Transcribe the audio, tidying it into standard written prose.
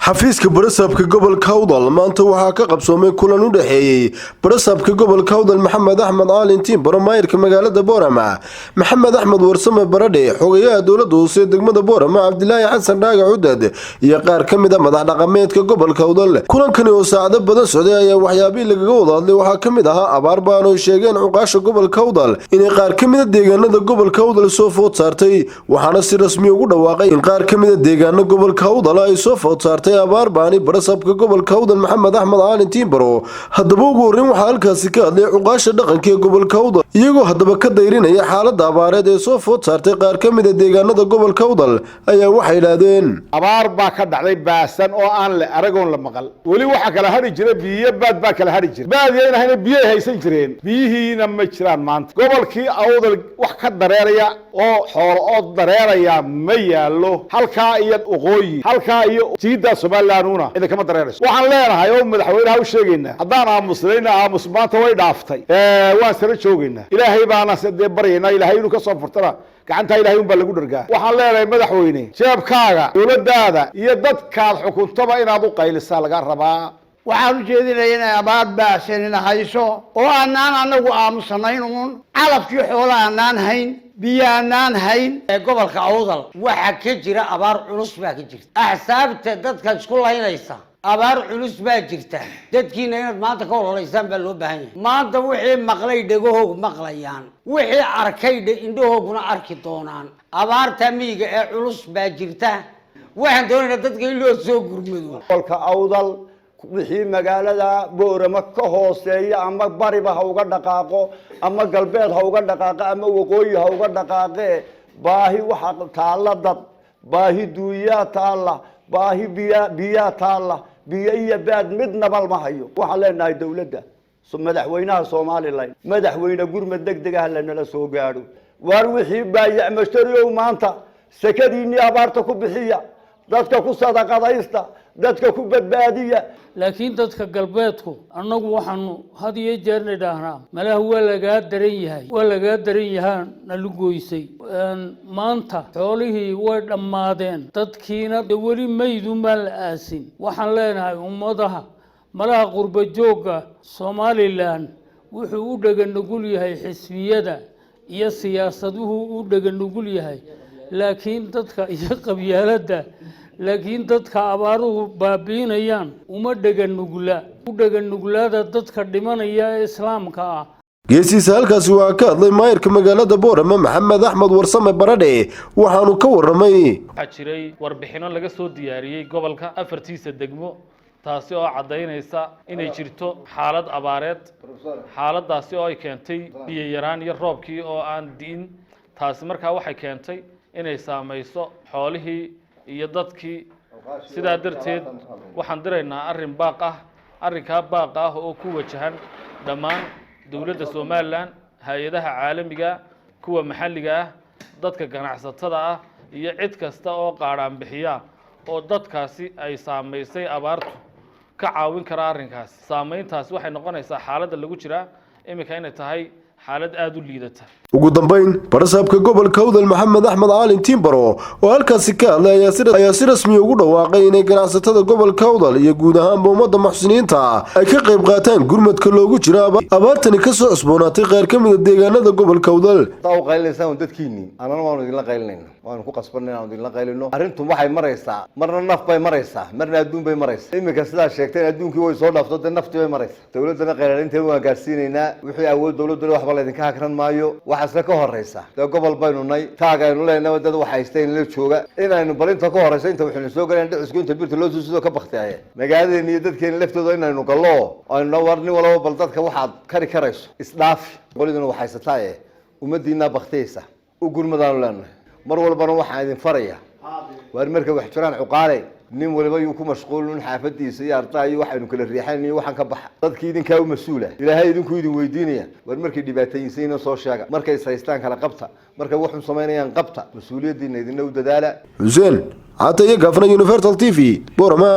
xafiiska barasabka gobolka Awdal maanta waxaa ka qabsoomay kulan u dhaxeeyay barasabka gobolka Awdal Maxamed Axmed Caalintiin Baramayrka magaalada Boorama Maxamed Axmed Warsame Baradhe xogayaha dowladda hoose degmada Boorama Cabdilaahi Xasan Dhaaga Cudad iyo qaar kamid ah madax dhaqameedka gobolka Awdal kulankani oo saacado badan socday ayaa waxyaabihii lagaga wada hadlay waxaa kamid ah abaar baan oo sheegeen cuqaasha gobolka Awdal in qaar kamid ah deegaanada gobolka Awdal soo food saartay waxaana si rasmi ugu dhawaaqay in qaar kamid ah deegaanada gobolka Awdal ay soo food saartay abaar baani barasabka gobolka Awdal Maxamed Axmed Caalintiin Baro haddaba ugu horeyn waxaa halkaasi ka hadlay cuqaasha dhaqanka ee gobolka Awdal iyagoo haddaba ka dayrinaya xaaladda abaareed ee soo food saartay qaar kamid ah deegaanada gobolka Awdal ayaa waxay yiraahdeen abaar baa ka dhacday baasan oo aan la aragoon la maqal wali waxa kala hari jiray biyo baad baa kala hari jiray baadiyayna biyo haysan jireen biyihiina ma jiraan maanta gobolkii Awdal wax ka dareeraya oo xoolo oo dareeraya ma yaalo halka iyo waqooyi halka iyo jiida Soomaaliyaanuna ida kama dareerayso waxaan leenahay oo madaxweynaha u sheegaynaa haddaan aamusnayna maanta way dhaaftay waan sare joogaynaa ilaahay baana sadee barayna ilaahay inuu ka soo furtana gacanta ilaahay un baa lagu dhargaa waxaan leenahay madaxweyne jeebkaaga dowladdaada iyo dadkaad xukuntaba inaad u qaylisaa laga rabaa waxaan u jeedinayaa inay abaar baasanina hayso oo aanaan anagu aamusanayn uun calafkii xoolaha aanaan hayn biyo aanaan hayn gobolka Awdal waxa ka jira abaar culus baa ka jirta axsaabta dadka isku laynaysa abaar culus baa jirta dadkiina inaad maanta ka walaalaysaan baa loo baahan yahay maanta wixii maqlay dhagohoog maqlayaan wixii arkay indhahooguna arki doonaan abaarta miyiga ee culus baa jirta waxaan doonaynaa dadka in loo soo gurmado gobolka Awdal wixii magaalada Boorama ka hooseeya ama bariba ha uga dhaqaaqo ama galbeed ha uga dhaqaaqo ama waqooyi ha uga dhaqaaqe baahi waxa taala dad baahi duuya taala baahi biya taala biyo iyo baad midnaba ma hayo waxa leenahay dawladda madaxweynaha Soomaaliland madaxweyne gurmad degdeg ah lana soo gaaro war wixii baayac mashtariyo maanta sakadiini abaarta ku bixiya dadka ku sadaqadaysta dadka ku badbaadiya laakiin dadka galbeedku annagu waxaanu had iyo jeer nidhaahnaa malaha waa laga daran yahaan nalugoysay maanta xoolihii way dhammaadeen dadkiina weli maydun baan la aasin waxaan leenahay ummadaha malaha qurba joogga Somaliland wuxuu u dhaganugul yahay xisbiyada iyo siyaasaduhu u dhaganugul yahay laakiin dadka iyo qabyaaladda laakiin dadka abaaruhu baabiinayaan uma dhaganuglaada dadka dhimanaya ee islaamka ah geesiisa halkaasi waa ka hadlay maayirka magaalada Boorama Maxamed Axmed Warsame Baradhe waxaanu ka waramay waxa jiray warbixino laga soo diyaariyay gobolka afartiisa degmo taasi oo cadeynaysa inay jirto xaalad abaareed xaaladaasi oo ay keentay biyo yaraan iyo roobkii oo aan diin taasi markaa waxay keentay inay saameyso xoolihii iyo dadkii sidaa darteed waxaan diraynaa arrinka baaq ah oo ku wajahan dhammaan dawladda Soomaaliland hay'adaha caalamiga kuwa maxalliga ah dadka ganacsatada ah iyo cid kasta oo qaaraan bixiya oo dadkaasi ay saameysay abaartu ka caawin kara arrinkaas saameyntaas waxay noqonaysaa xaaladda lagu jira imika inay tahay xaalad aad u liidata ugu dambeyn barasabka gobolka Awdal Maxamed Axmed Caalintiin Baro oo halkaasi ka hadlay ayaa si rasmi ugu dhawaaqay in ganacsatada gobolka Awdal iyo guud ahaan ummadda muxsiniinta ay ka qayb qaataan gurmadka loogu jiro abaartani ka soo cusboonaatay qaar kamid ah deegaanada gobolka Awdal taw qaylinaysan dadkiini anana waan idin la qaylinayna waan ku qasbanay aan idin la qaylino arrintu waxay maraysaa marna naf bay maraysaa marna adduun bay maraysaa imika sidaa sheegtay adduunkii way soo dhaafto naftii bay maraysaa dawladana qaylinteedu waan gaarsiinaynaa wixii awood dawladdu waxba la idin ka hakran maayo asla ka horeysa gobol baynu nay taagaynu leenahay dad waxa haysteen la jooga inaynu balinta ka horeysa inta waxaynu soo galeen dhicisku inta birta loo soo ka baqtay magaalada iyo dadkeena laftooda inaynu gallo aynu warni walaba bal dadka waxaad kari karayso isdhaaf qoliduna waxa haysataa ummadiina baqtaysa u gurmadaan leenahay mar walbana waxa idin faraya waar marka wax jiraan cuqaale nin waliba uu ku mashquulin xaafadiisa iyo ardayda waxaynu kala riixan iyo waxan ka baxa dadkii idinka u masuula ilaahay idinku idin weydiinaya war markii dhibaataysiina soo sheega markay saystaan kala qabta markay wax u sameeyaan qabta masuuliyadiina idin u dadaala Hussein Ataya Gafna Universal TV Boorama